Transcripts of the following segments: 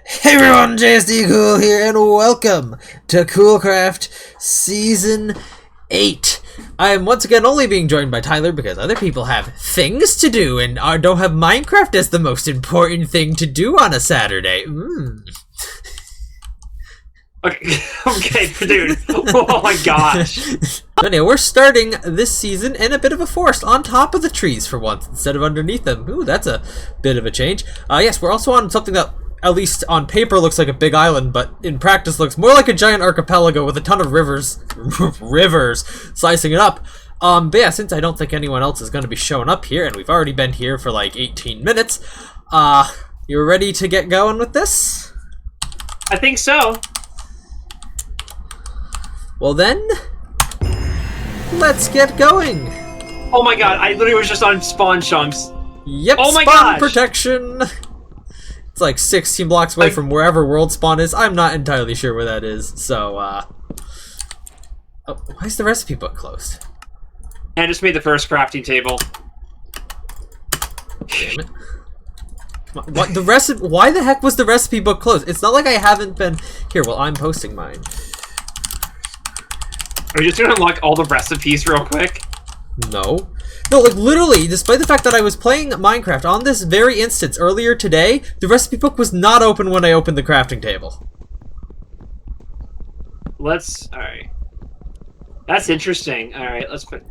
Hey everyone, JSD Cool here, and welcome to Coolcraft Season 8. I am once again only being joined by Tyler because other people have things to do and don't have Minecraft as the most important thing to do on a Saturday. Okay, dude. Oh my gosh. Anyway, we're starting this season in a bit of a forest on top of the trees for once instead of underneath them. Ooh, that's a bit of a change. Yes, we're also on something that at least on paper looks like a big island, but in practice looks more like a giant archipelago with a ton of rivers slicing it up. But yeah, since I don't think anyone else is going to be showing up here, and we've already been here for like 18 minutes, you ready to get going with this? I think so. Well then, let's get going. Oh my god, I literally was just on spawn chunks. Yep, oh my spawn gosh. protection. It's like 16 blocks away from wherever world spawn is. I'm not entirely sure where that is, so, oh, why is the recipe book closed? I just made the first crafting table. Damn it. What, the recipe? Why the heck was the recipe book closed? It's not like I haven't been... Here, well, I'm posting mine. Are you just gonna unlock all the recipes real quick? No. No, like literally, despite the fact that I was playing Minecraft on this very instance earlier today, the recipe book was not open when I opened the crafting table. Alright. That's interesting. Alright, let's put...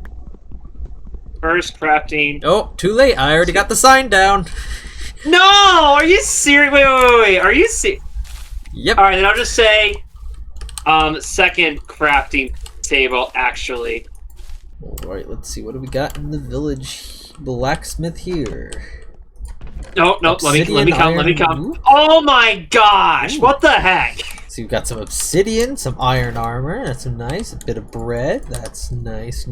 First crafting... Oh, too late. I already got the sign down. No! Are you serious? Wait. Are you serious? Yep. Alright, then I'll just say... second crafting table, actually. Alright, let's see. What do we got in the village? Blacksmith here. No, let me count. Ooh. Oh my gosh! Ooh. What the heck? So you've got some obsidian, some iron armor. That's nice. A bit of bread. That's nice.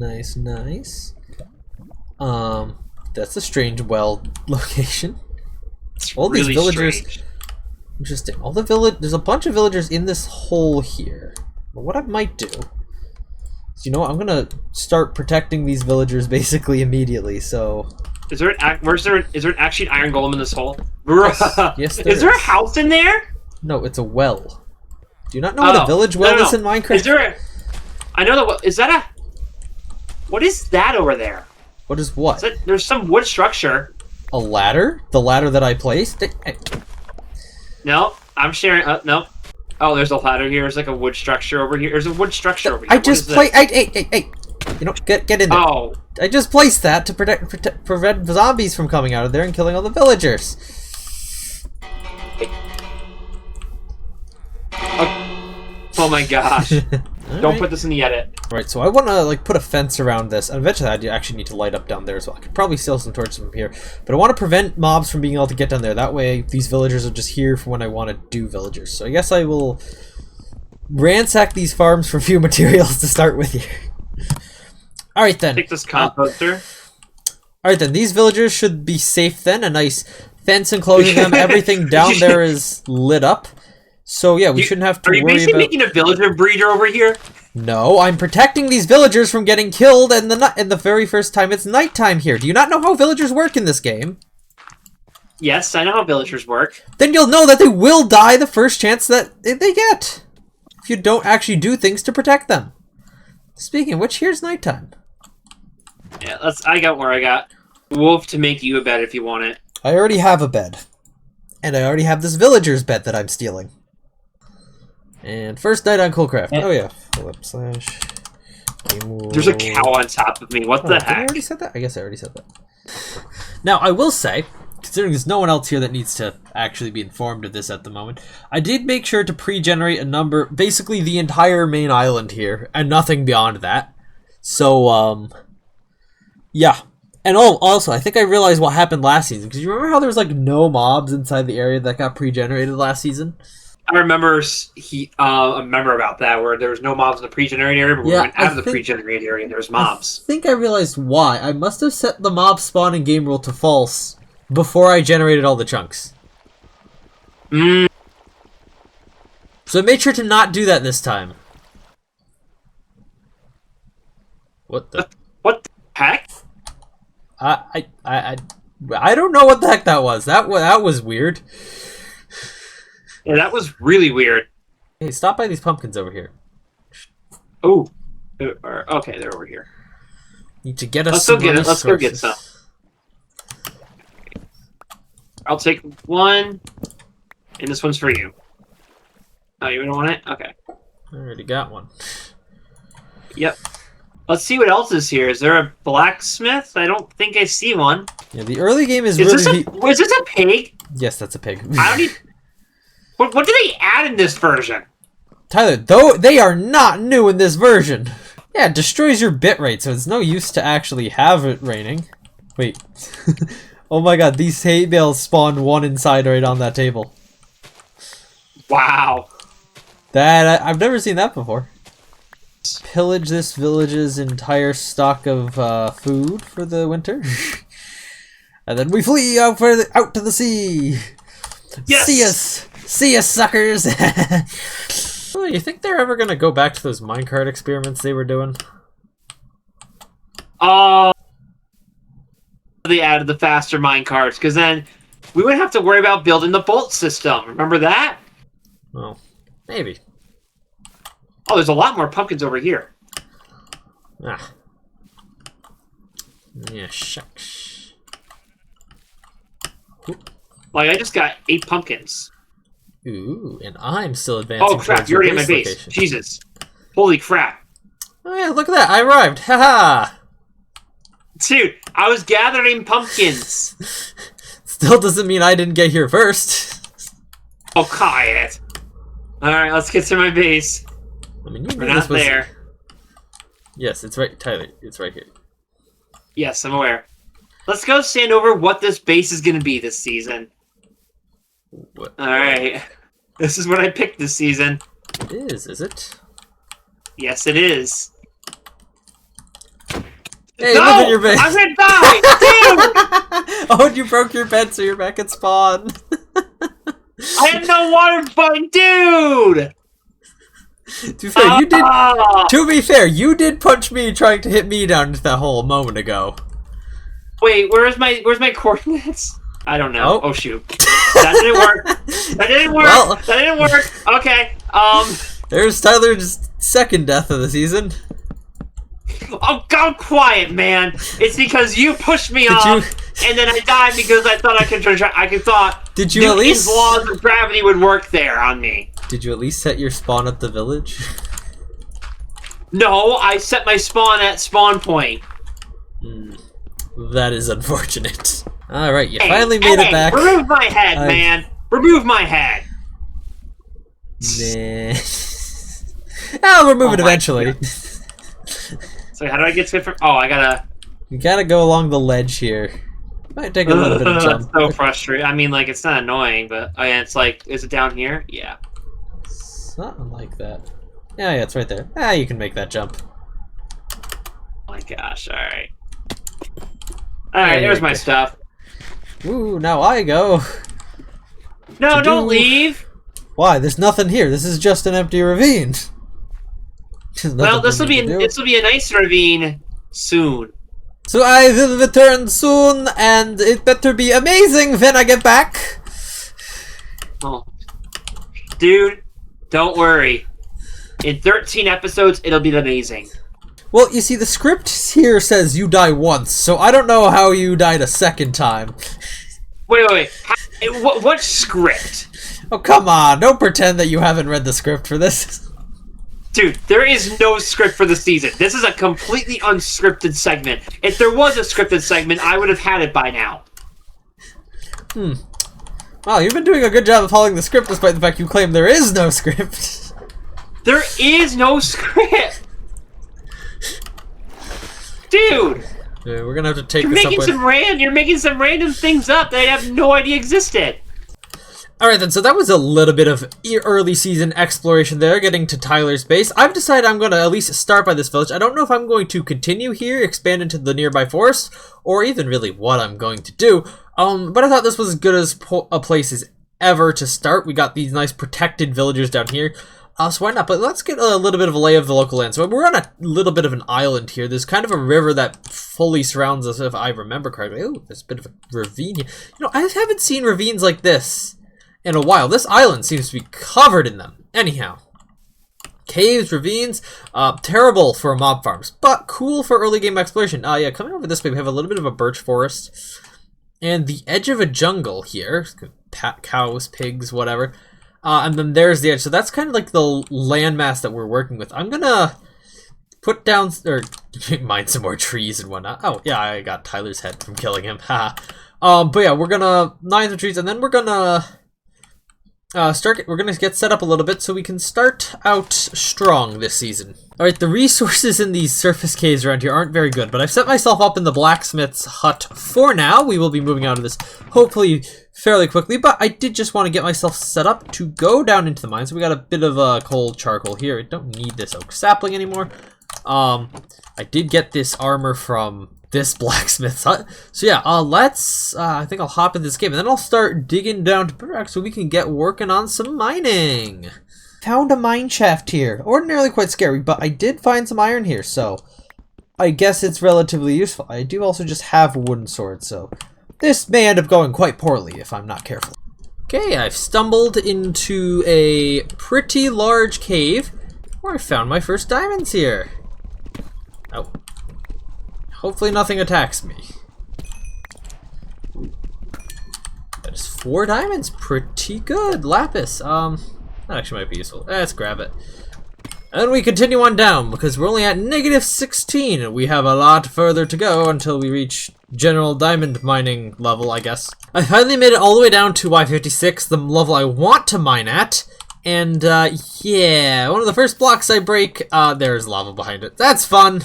That's a strange well location. It's All really these villagers. strange. Interesting. There's a bunch of villagers in this hole here. But what I might do is, you know what? I'm gonna start protecting these villagers basically immediately. So. Is there an actually an iron golem in this hole? Yes, is there a house in there? No, it's a well. Do you not know what a village well is in Minecraft? Is there a... I know that... Is that a... What is that over there? What is what? There's some wood structure. A ladder? The ladder that I placed? No, I'm sharing... no. Oh, there's a ladder here. There's like a wood structure over here. There's a wood structure over here. I just placed... Hey! You know, get in there. Oh. I just placed that to prevent zombies from coming out of there and killing all the villagers. Oh my gosh. Don't put this in the edit. Right, so I want to like put a fence around this, and eventually I actually need to light up down there as well. I could probably steal some torches from here, but I want to prevent mobs from being able to get down there. That way these villagers are just here for when I want to do villagers. So I guess I will ransack these farms for a few materials to start with here. Alright then. Take this composter. Alright then, these villagers should be safe then. A nice fence enclosing them. Everything down there is lit up. So yeah, we shouldn't have to worry about... Are you basically making a villager breeder over here? No, I'm protecting these villagers from getting killed in the very first time it's nighttime here. Do you not know how villagers work in this game? Yes, I know how villagers work. Then you'll know that they will die the first chance that they get. If you don't actually do things to protect them. Speaking of which, here's nighttime. Yeah, I got wolf to make you a bed if you want it. I already have a bed. And I already have this villager's bed that I'm stealing. And first night on Coolcraft. Oh yeah. There's a cow on top of me. What the heck? Did I already said that? I guess I already said that. Now, I will say, considering there's no one else here that needs to actually be informed of this at the moment, I did make sure to pre-generate a number, basically the entire main island here, and nothing beyond that. So, yeah. And also, I think I realized what happened last season, because you remember how there was like no mobs inside the area that got pre-generated last season? I remember about that, where there was no mobs in the pre-generated area, but we went out of the pre-generated area and there was mobs. I think I realized why. I must have set the mob spawn in game rule to false before I generated all the chunks. So I made sure to not do that this time. What the heck? I don't know what the heck that was. That was weird. Yeah, that was really weird. Hey, stop by these pumpkins over here. Oh, okay, they're over here. Need to get us Let's some go get it. Let's go get resources. some. I'll take one, and this one's for you. Oh, you don't want it? Okay. I already got one. Yep. Let's see what else is here. Is there a blacksmith? I don't think I see one. Yeah, the early game is Is really... this a pig? Yes, that's a pig. I don't even... What do they add in this version? Tyler, though they are not new in this version. Yeah, it destroys your bitrate, so it's no use to actually have it raining. Wait. Oh my god, these hay bales spawned one inside right on that table. Wow. I've never seen that before. Pillage this village's entire stock of food for the winter. And then we flee out to the sea. Yes! See us, suckers! Oh, you think they're ever gonna go back to those minecart experiments they were doing? Oh, they added the faster minecarts, because then we wouldn't have to worry about building the bolt system. Remember that? Oh, maybe. Oh, there's a lot more pumpkins over here. Ah. Yeah, shucks. Like, I just got 8 pumpkins. Ooh, and I'm still advancing. Oh, crap, towards you're already your at my base. location. Jesus. Holy crap. Oh yeah, look at that! I arrived. Haha. Dude, I was gathering pumpkins. Still doesn't mean I didn't get here first. Oh, quiet. Alright, let's get to my base. I mean, you We're knew not this was... there. Yes, it's right, Tyler. It's right here. Yes, I'm aware. Let's go stand over what this base is going to be this season. What? Alright. This is what I picked this season. It is it? Yes, it is. Hey, No! live in your base. I'm gonna die! Dude! Oh, you broke your bed, so you're back at spawn. I have no water button, dude! To be fair, you did. To be fair, you did punch me trying to hit me down into that hole a moment ago. Wait, where's my coordinates? I don't know. Oh. Oh shoot. That didn't work. That didn't work. Well. That didn't work. Okay. There's Tyler's second death of the season. Oh, go quiet, man. It's because you pushed me Did off, and then I died because I thought I thought Did you at Newton's least? laws of gravity would work there on me. Did you at least set your spawn at the village? No, I set my spawn at spawn point. That is unfortunate. All right, you finally made it back. Remove my head, man. Remove my head. Nah. I'll remove it eventually. So how do I get to it from? Oh, I gotta. You gotta go along the ledge here. Might take a little bit of jump. So frustrating. I mean, like, it's not annoying, but it's like, is it down here? Yeah. Something like that. Yeah, it's right there. Ah, you can make that jump. Oh my gosh! All right. All right. There's my stuff. Ooh, now I go. No, don't leave. Why? There's nothing here. This is just an empty ravine. Well, this will be a nice ravine soon. So I will return soon, and it better be amazing when I get back. Oh, dude, don't worry. In 13 episodes, it'll be amazing. Well, you see, the script here says you die once, so I don't know how you died a second time. Wait. What script? Oh, come on. Don't pretend that you haven't read the script for this. Dude, there is no script for the season. This is a completely unscripted segment. If there was a scripted segment, I would have had it by now. Wow, you've been doing a good job of following the script despite the fact you claim there is no script. There is no script! Dude! Yeah, we're gonna have to take You're this making some random things up that I have no idea existed. Alright then, so that was a little bit of early season exploration there, getting to Tyler's base. I've decided I'm going to at least start by this village. I don't know if I'm going to continue here, expand into the nearby forest, or even really what I'm going to do. But I thought this was as good as a place as ever to start. We got these nice protected villagers down here. So why not? But let's get a little bit of a lay of the local land. So we're on a little bit of an island here. There's kind of a river that fully surrounds us, if I remember correctly. Ooh, there's a bit of a ravine here. You know, I haven't seen ravines like this in a while. This island seems to be covered in them. Anyhow. Caves, ravines, terrible for mob farms, but cool for early game exploration. Yeah, coming over this way, we have a little bit of a birch forest. And the edge of a jungle here. Cows, pigs, whatever. And then there's the edge. So that's kind of like the landmass that we're working with. I'm gonna put down, or mine some more trees and whatnot. Oh, yeah, I got Tyler's head from killing him. Haha. But yeah, we're gonna mine the trees, and then we're gonna we're gonna get set up a little bit so we can start out strong this season. Alright, the resources in these surface caves around here aren't very good, but I've set myself up in the blacksmith's hut for now. We will be moving out of this hopefully fairly quickly, but I did just want to get myself set up to go down into the mine. So we got a bit of coal charcoal here. I don't need this oak sapling anymore. I did get this armor from this blacksmith's hut. So yeah, let's, I think I'll hop in this game, and then I'll start digging down to Bedrock so we can get working on some mining. Found a mine shaft here. Ordinarily quite scary, but I did find some iron here, so I guess it's relatively useful. I do also just have a wooden sword, so this may end up going quite poorly if I'm not careful. Okay, I've stumbled into a pretty large cave where I found my first diamonds here. Oh. Hopefully nothing attacks me. That is 4 diamonds. Pretty good. Lapis. That actually might be useful. Let's grab it. And we continue on down because we're only at -16 and we have a lot further to go until we reach general diamond mining level, I guess. I finally made it all the way down to Y56, the level I want to mine at. And yeah, one of the first blocks I break, there's lava behind it. That's fun.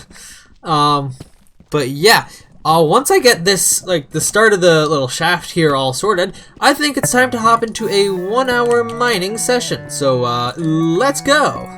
But yeah, once I get this, like the start of the little shaft here all sorted, I think it's time to hop into a 1-hour mining session. So let's go.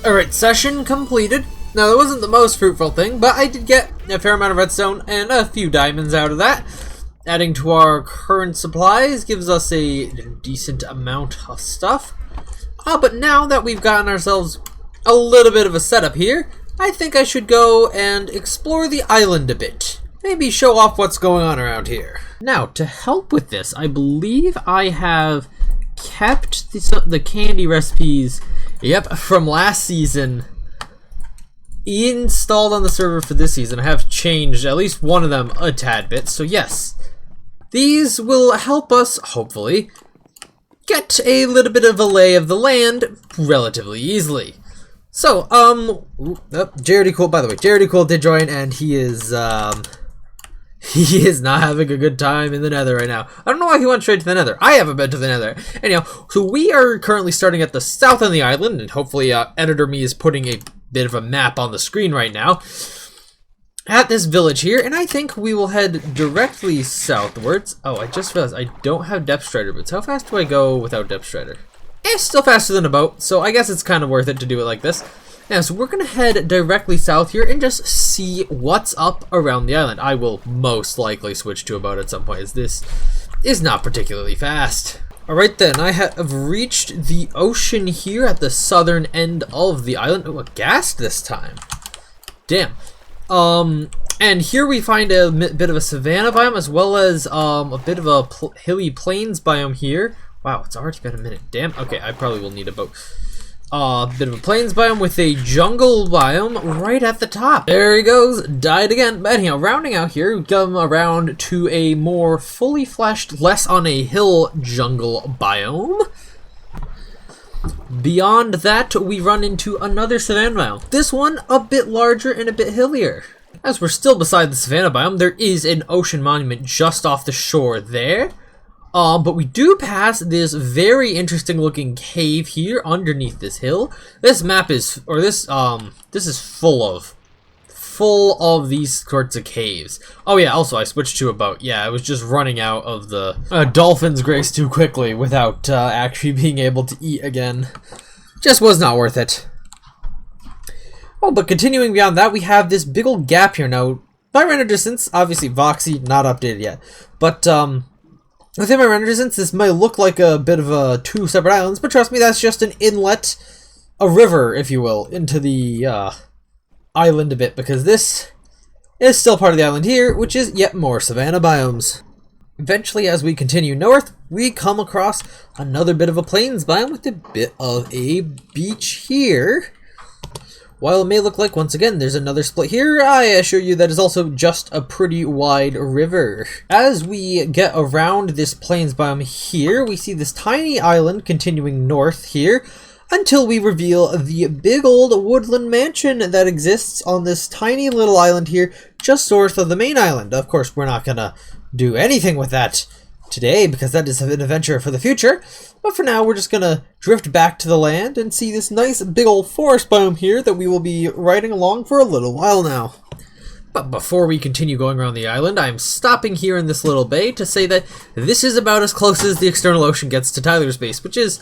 Alright, session completed. Now, that wasn't the most fruitful thing, but I did get a fair amount of redstone and a few diamonds out of that. Adding to our current supplies gives us a decent amount of stuff. But now that we've gotten ourselves a little bit of a setup here, I think I should go and explore the island a bit. Maybe show off what's going on around here. Now, to help with this, I believe I have kept the candy recipes, yep, from last season installed on the server for this season. I have changed at least one of them a tad bit, so yes. These will help us, hopefully, get a little bit of a lay of the land relatively easily. So, Jared Cool, by the way, Jared Cool did join, and he is not having a good time in the Nether right now. I don't know why he went straight to the Nether. I haven't been to the Nether. Anyhow, so we are currently starting at the south of the island, and hopefully Editor Me is putting a bit of a map on the screen right now at this village here, and I think we will head directly southwards. Oh, I just realized I don't have Depth Strider boots. How fast do I go without Depth Strider? Still faster than a boat, so I guess it's kind of worth it to do it like this. Yeah, so we're gonna head directly south here and just see what's up around the island. I will most likely switch to a boat at some point, as this is not particularly fast. Alright then, I have reached the ocean here at the southern end of the island. Oh, a ghast this time. Damn. And here we find a bit of a savanna biome, as well as a bit of a hilly plains biome here. Wow, it's already been a minute. Damn. Okay, I probably will need a boat. Bit of a plains biome with a jungle biome right at the top. There he goes, died again. But anyhow, rounding out here, we come around to a more fully fleshed, less on a hill jungle biome. Beyond that, we run into another savanna biome. This one a bit larger and a bit hillier. As we're still beside the savanna biome, there is an ocean monument just off the shore there. But we do pass this very interesting looking cave here underneath this hill. This map is, or this is full of these sorts of caves. Oh yeah, also I switched to a boat. Yeah, I was just running out of the dolphin's grace too quickly without actually being able to eat again. Just was not worth it. Oh, but continuing beyond that, we have this big old gap here. Now, by render distance, obviously Voxy, not updated yet. But, within my render distance, this might look like a bit of two separate islands, but trust me, that's just an inlet, a river, if you will, into the island a bit, because this is still part of the island here, which is yet more savanna biomes. Eventually, as we continue north, we come across another bit of a plains biome with a bit of a beach here. While it may look like, once again, there's another split here, I assure you that is also just a pretty wide river. As we get around this plains biome here, we see this tiny island continuing north here, until we reveal the big old woodland mansion that exists on this tiny little island here, just north of the main island. Of course, we're not gonna do anything with that today, because that is an adventure for the future. But for now, we're just gonna drift back to the land and see this nice big old forest biome here that we will be riding along for a little while now. But before we continue going around the island, I'm stopping here in this little bay to say that this is about as close as the external ocean gets to Tyler's base, which is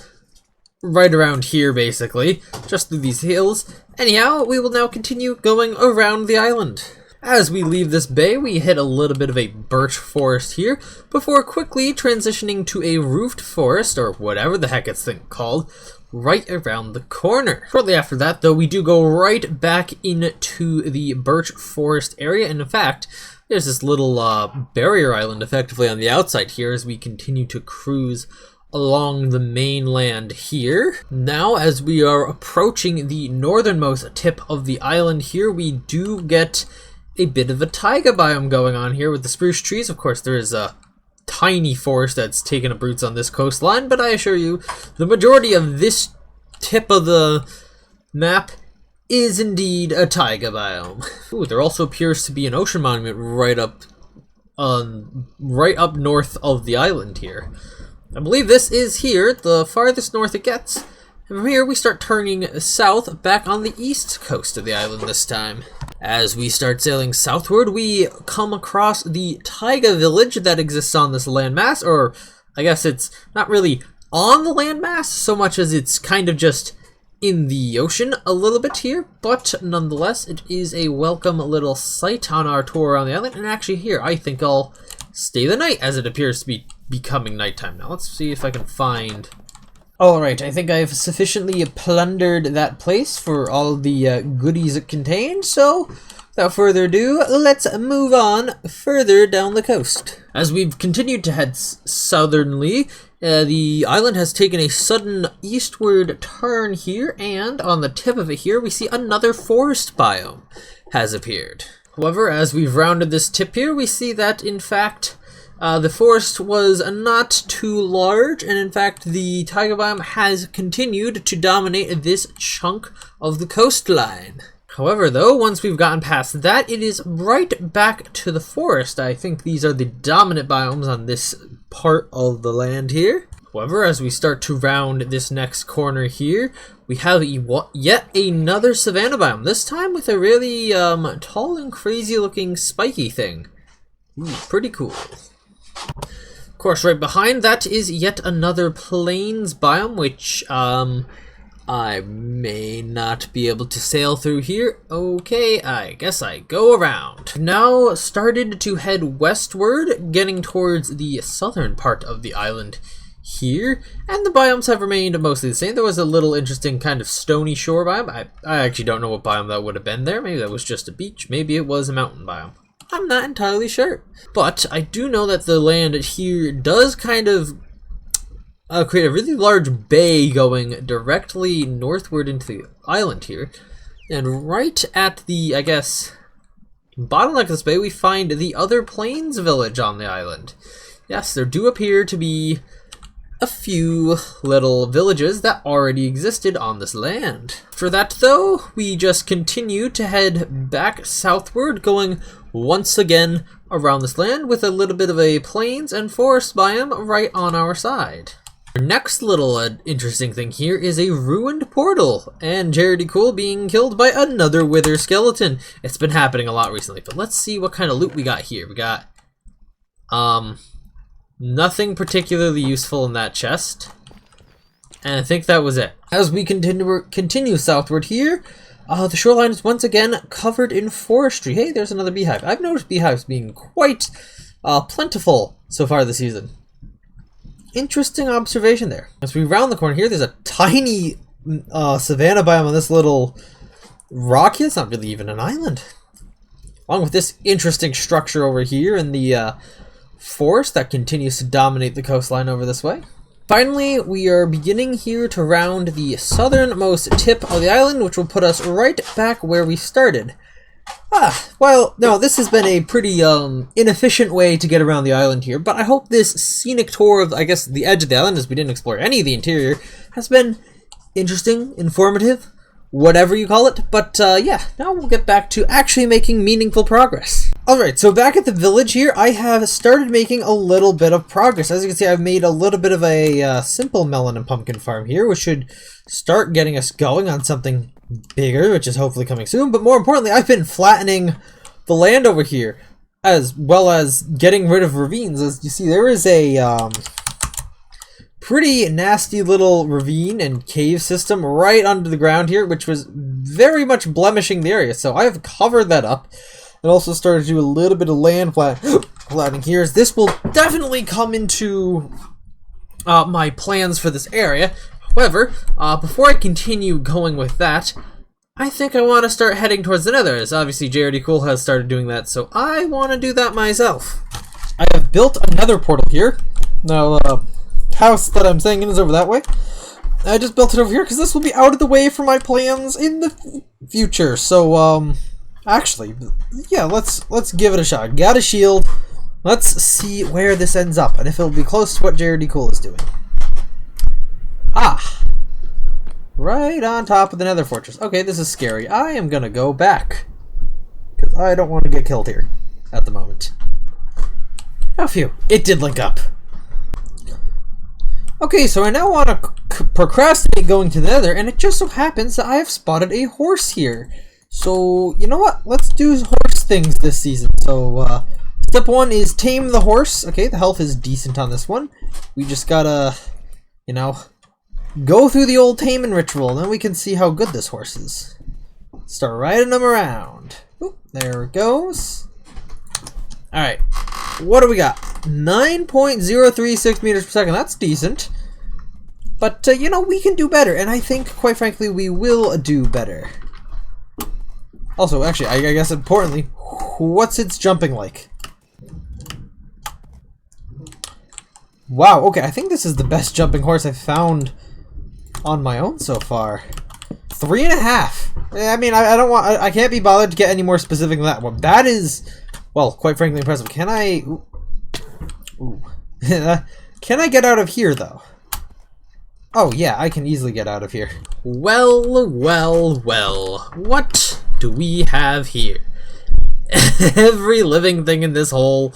right around here, basically, just through these hills. Anyhow, we will now continue going around the island. As we leave this bay, we hit a little bit of a birch forest here, before quickly transitioning to a roofed forest, or whatever the heck it's called, right around the corner. Shortly after that, though, we do go right back into the birch forest area, and in fact, there's this little barrier island effectively on the outside here as we continue to cruise along the mainland here. Now, as we are approaching the northernmost tip of the island here, we do get a bit of a taiga biome going on here with the spruce trees. Of course, there is a tiny forest that's taken up roots on this coastline, but I assure you, the majority of this tip of the map is indeed a taiga biome. Ooh, there also appears to be an ocean monument right up north of the island here. I believe this is here, the farthest north it gets. And from here, we start turning south back on the east coast of the island this time. As we start sailing southward, we come across the taiga village that exists on this landmass, or I guess it's not really on the landmass so much as it's kind of just in the ocean a little bit here, but nonetheless, it is a welcome little sight on our tour around the island. And actually here, I think I'll stay the night, as it appears to be becoming nighttime now. Let's see if I can find... Alright, I think I've sufficiently plundered that place for all the goodies it contains, so without further ado, let's move on further down the coast. As we've continued to head southernly, The island has taken a sudden eastward turn here, and on the tip of it here, we see another forest biome has appeared. However, as we've rounded this tip here, we see that, in fact, the forest was not too large, and in fact, the taiga biome has continued to dominate this chunk of the coastline. However, though, once we've gotten past that, it is right back to the forest. I think these are the dominant biomes on this part of the land here. However, as we start to round this next corner here, we have yet another savanna biome, this time with a really tall and crazy looking spiky thing. Ooh, pretty cool. Of course, right behind that is yet another plains biome, which I may not be able to sail through here. Okay, I guess I go around. Now started to head westward, getting towards the southern part of the island here, and the biomes have remained mostly the same. There was a little interesting kind of stony shore biome. I actually don't know what biome that would have been there. Maybe that was just a beach. Maybe it was a mountain biome. I'm not entirely sure. But I do know that the land here does kind of create a really large bay going directly northward into the island here. And right at the, I guess, bottleneck of this bay, we find the other plains village on the island. Yes, there do appear to be a few little villages that already existed on this land. For that, though, we just continue to head back southward, going once again around this land with a little bit of a plains and forest biome right on our side. Our next little interesting thing here is a ruined portal, and Jaredy Cool being killed by another wither skeleton. It's been happening a lot recently, but let's see what kind of loot we got here. We got, nothing particularly useful in that chest, and I think that was it. As we continue southward here, the shoreline is once again covered in forestry. Hey, there's another beehive. I've noticed beehives being quite plentiful so far this season. Interesting observation there. As we round the corner here, there's a tiny savanna biome on this little rock here. It's not really even an island. Along with this interesting structure over here in the forest that continues to dominate the coastline over this way. Finally, we are beginning here to round the southernmost tip of the island, which will put us right back where we started. Well, no, this has been a pretty inefficient way to get around the island here, but I hope this scenic tour of, I guess, the edge of the island, as we didn't explore any of the interior, has been interesting, informative, whatever you call it. But yeah, now we'll get back to actually making meaningful progress. Alright, so back at the village here, I have started making a little bit of progress. As you can see, I've made a little bit of a simple melon and pumpkin farm here, which should start getting us going on something bigger, which is hopefully coming soon. But more importantly, I've been flattening the land over here, as well as getting rid of ravines. As you see, there is a pretty nasty little ravine and cave system right under the ground here, which was very much blemishing the area. So I've covered that up. And also started to do a little bit of land flattening here. This will definitely come into my plans for this area. However, before I continue going with that, I think I want to start heading towards the nether, as obviously Jaredy Cool has started doing that, so I want to do that myself. I have built a nether portal here. Now, house that I'm staying in is over that way. I just built it over here because this will be out of the way for my plans in the future. So, actually, yeah, let's give it a shot. Got a shield. Let's see where this ends up, and if it'll be close to what Jaredy Cool is doing. Right on top of the nether fortress. Okay, this is scary. I am gonna go back, because I don't want to get killed here at the moment. Oh, phew. It did link up. Okay, so I now want to procrastinate going to the nether, and it just so happens that I have spotted a horse here. So, you know what? Let's do horse things this season. So, step 1 is tame the horse. Okay, the health is decent on this one. We just gotta, you know, go through the old taming ritual, and then we can see how good this horse is. Start riding him around. Oop, there it goes. Alright, what do we got? 9.036 meters per second. That's decent. But, you know, we can do better, and I think, quite frankly, we will do better. Also, actually, I guess importantly, what's its jumping like? Wow, okay, I think this is the best jumping horse I've found on my own so far. 3.5. I mean, I don't want... I can't be bothered to get any more specific than that one. That is, well, quite frankly impressive. Can I... Ooh. Can I get out of here, though? Oh, yeah, I can easily get out of here. Well, well, well. What do we have here? Every living thing in this hole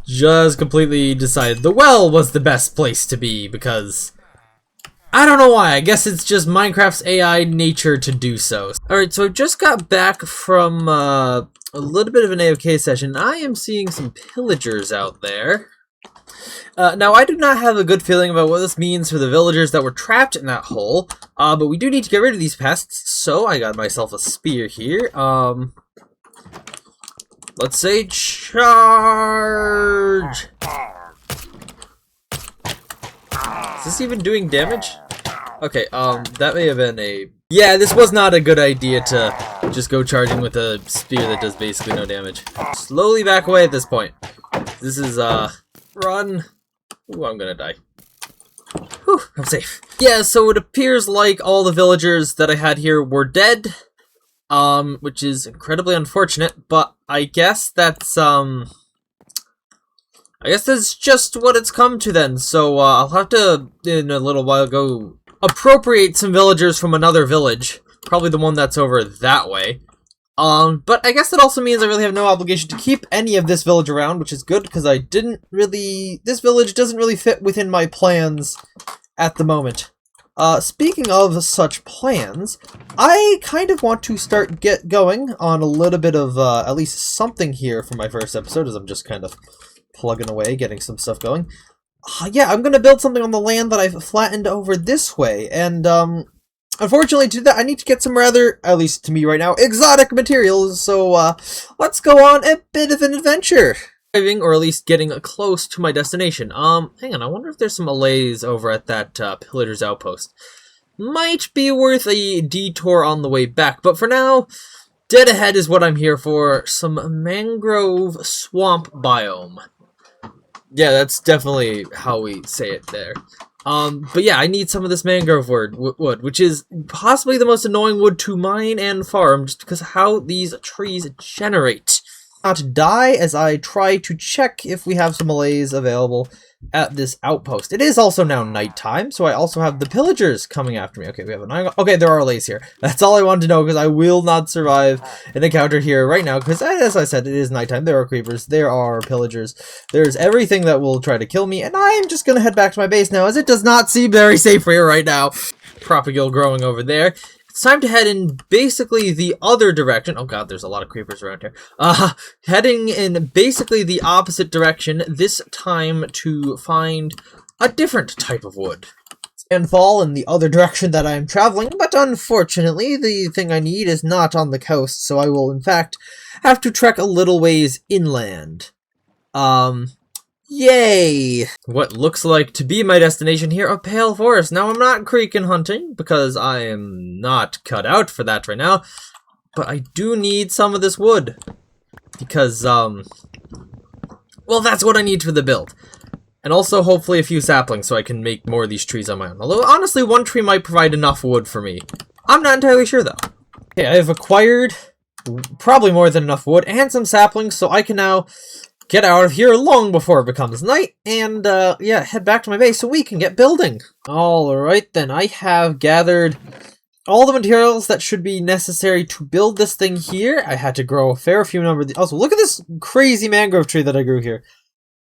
just completely decided the well was the best place to be, because I don't know why. I guess it's just Minecraft's AI nature to do so. Alright, so I just got back from a little bit of an AFK session. I am seeing some pillagers out there. Now, I do not have a good feeling about what this means for the villagers that were trapped in that hole, but we do need to get rid of these pests, so I got myself a spear here. Let's say charge! Is this even doing damage? Okay, that may have been a... Yeah, this was not a good idea to just go charging with a spear that does basically no damage. Slowly back away at this point. This is, run. Ooh, I'm gonna die. Whew, I'm safe. Yeah, so it appears like all the villagers that I had here were dead. Which is incredibly unfortunate, but I guess that's, I guess that's just what it's come to then. So, I'll have to, in a little while, go appropriate some villagers from another village. Probably the one that's over that way. But I guess that also means I really have no obligation to keep any of this village around, which is good, because I didn't really... This village doesn't really fit within my plans at the moment. Speaking of such plans, I kind of want to get going on a little bit of, at least something here for my first episode, as I'm just kind of plugging away, getting some stuff going. Yeah, I'm gonna build something on the land that I've flattened over this way, and, unfortunately to do that, I need to get some rather, at least to me right now, exotic materials, so, let's go on a bit of an adventure. Or at least getting close to my destination. Hang on, I wonder if there's some allays over at that Pillager's Outpost. Might be worth a detour on the way back, but for now, dead ahead is what I'm here for. Some mangrove swamp biome. Yeah, that's definitely how we say it there. But yeah, I need some of this mangrove wood, which is possibly the most annoying wood to mine and farm, just because of how these trees generate. Not die as I try to check if we have some allays available at this outpost. It is also now nighttime, so I also have the pillagers coming after me. Okay, we have okay, there are allays here. That's all I wanted to know, because I will not survive an encounter here right now, because as I said, it is nighttime. There are creepers, there are pillagers, there's everything that will try to kill me, and I'm just gonna head back to my base now, as it does not seem very safe here right now. Propagule growing over there. It's time to head in basically the other direction. Oh god, there's a lot of creepers around here. Heading in basically the opposite direction, this time to find a different type of wood. And fall in the other direction that I am traveling, but unfortunately, the thing I need is not on the coast, so I will in fact have to trek a little ways inland. Yay! What looks like to be my destination here, a pale forest. Now, I'm not creek hunting, because I am not cut out for that right now, but I do need some of this wood, because, well, that's what I need for the build. And also, hopefully, a few saplings so I can make more of these trees on my own. Although, honestly, one tree might provide enough wood for me. I'm not entirely sure, though. Okay, I have acquired probably more than enough wood and some saplings, so I can now get out of here long before it becomes night, and, yeah, head back to my base so we can get building. Alright then, I have gathered all the materials that should be necessary to build this thing here. I had to grow a fair few number of these. Also, look at this crazy mangrove tree that I grew here.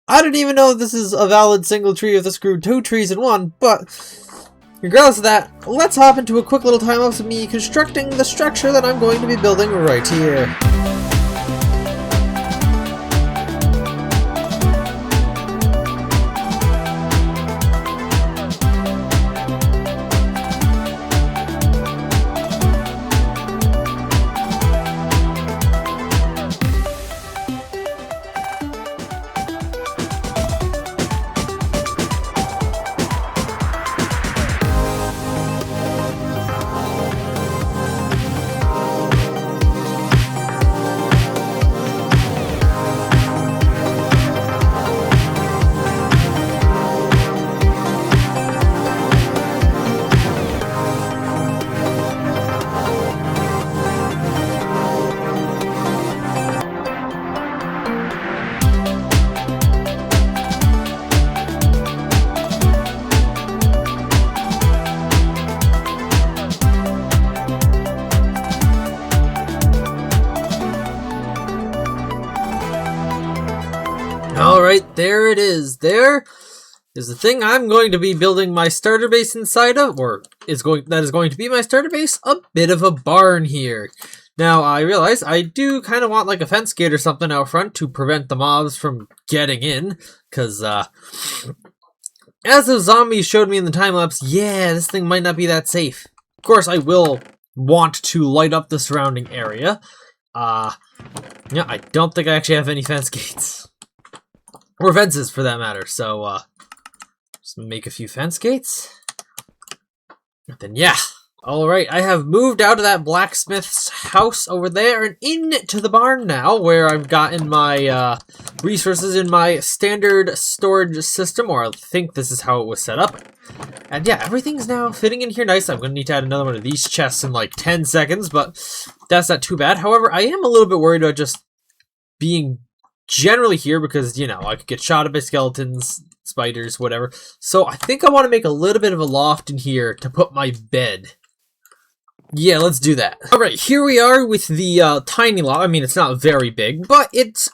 I don't even know if this is a valid single tree, if this grew 2 trees in one, but regardless of that, let's hop into a quick little time-lapse of me constructing the structure that I'm going to be building right here. Alright, there it is. There is the thing I'm going to be building my starter base inside of, or that is going to be my starter base, a bit of a barn here. Now, I realize I do kind of want like a fence gate or something out front to prevent the mobs from getting in, because, as those zombies showed me in the time-lapse, yeah, this thing might not be that safe. Of course, I will want to light up the surrounding area. Yeah, I don't think I actually have any fence gates. Or fences, for that matter, so, just make a few fence gates. Then, yeah. Alright, I have moved out of that blacksmith's house over there and into the barn now, where I've gotten my resources in my standard storage system, or I think this is how it was set up. And yeah, everything's now fitting in here nice. I'm going to need to add another one of these chests in like 10 seconds, but that's not too bad. However, I am a little bit worried about just being generally here because, you know, I could get shot at by skeletons, spiders, whatever. So I think I want to make a little bit of a loft in here to put my bed. Yeah, let's do that. Alright, here we are with the tiny loft. I mean, it's not very big, but it's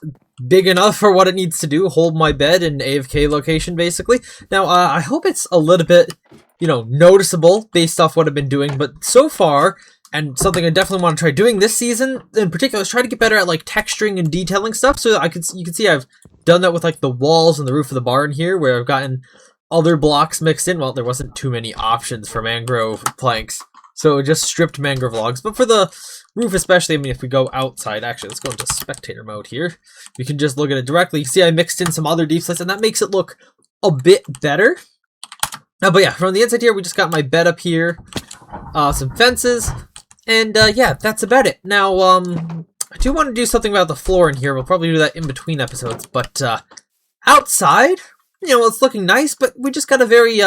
big enough for what it needs to do. Hold my bed in AFK location, basically. Now, I hope it's a little bit, you know, noticeable based off what I've been doing, but so far, and something I definitely want to try doing this season, in particular, is try to get better at, like, texturing and detailing stuff, so you can see I've done that with, like, the walls and the roof of the barn here, where I've gotten other blocks mixed in. Well, there wasn't too many options for mangrove planks. So just stripped mangrove logs. But for the roof especially, I mean, if we go outside, actually, let's go into spectator mode here. We can just look at it directly. You see I mixed in some other deep slice, and that makes it look a bit better. But yeah, from the inside here, we just got my bed up here, some fences, and yeah, that's about it. Now, I do want to do something about the floor in here. We'll probably do that in between episodes, but outside, you know, it's looking nice, but we just got a very,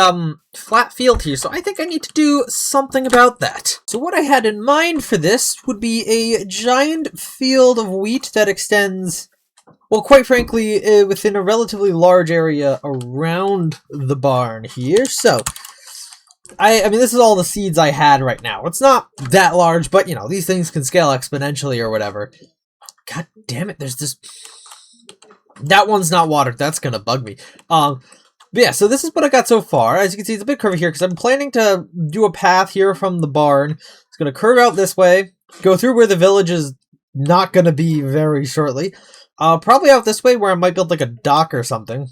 flat field here, so I think I need to do something about that. So what I had in mind for this would be a giant field of wheat that extends, well, quite frankly, within a relatively large area around the barn here. So, I mean, this is all the seeds I had right now. It's not that large, but, you know, these things can scale exponentially or whatever. God damn it, there's this... That one's not watered. That's gonna bug me. But yeah, so this is what I got so far. As you can see, it's a bit curvy here because I'm planning to do a path here from the barn. It's gonna curve out this way, go through where the village is not gonna be very shortly. Probably out this way where I might build like a dock or something.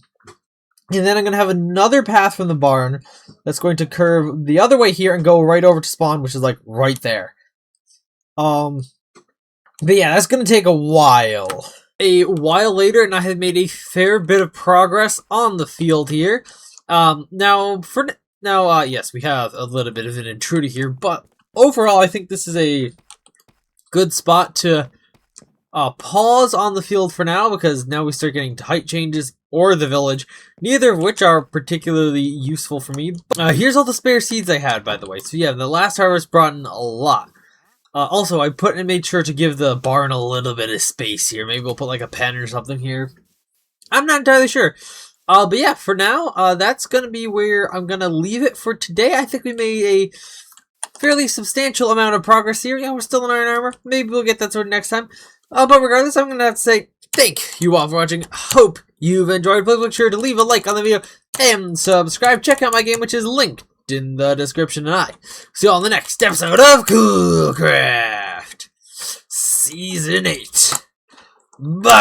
And then I'm gonna have another path from the barn that's going to curve the other way here and go right over to spawn, which is like right there. But yeah, that's gonna take a while. A while later, and I have made a fair bit of progress on the field here. Yes, we have a little bit of an intruder here, but overall, I think this is a good spot to pause on the field for now, because now we start getting to height changes or the village, neither of which are particularly useful for me. Here's all the spare seeds I had, by the way. So yeah, the last harvest brought in a lot. Also, I made sure to give the barn a little bit of space here. Maybe we'll put like a pen or something here. I'm not entirely sure. But yeah, for now, that's going to be where I'm going to leave it for today. I think we made a fairly substantial amount of progress here. Yeah, we're still in iron armor. Maybe we'll get that sorted next time. But regardless, I'm going to have to say thank you all for watching. Hope you've enjoyed. Please make sure to leave a like on the video and subscribe. Check out my game, which is linked in the description, and I see you all in the next episode of Coolcraft Season 8. Bye!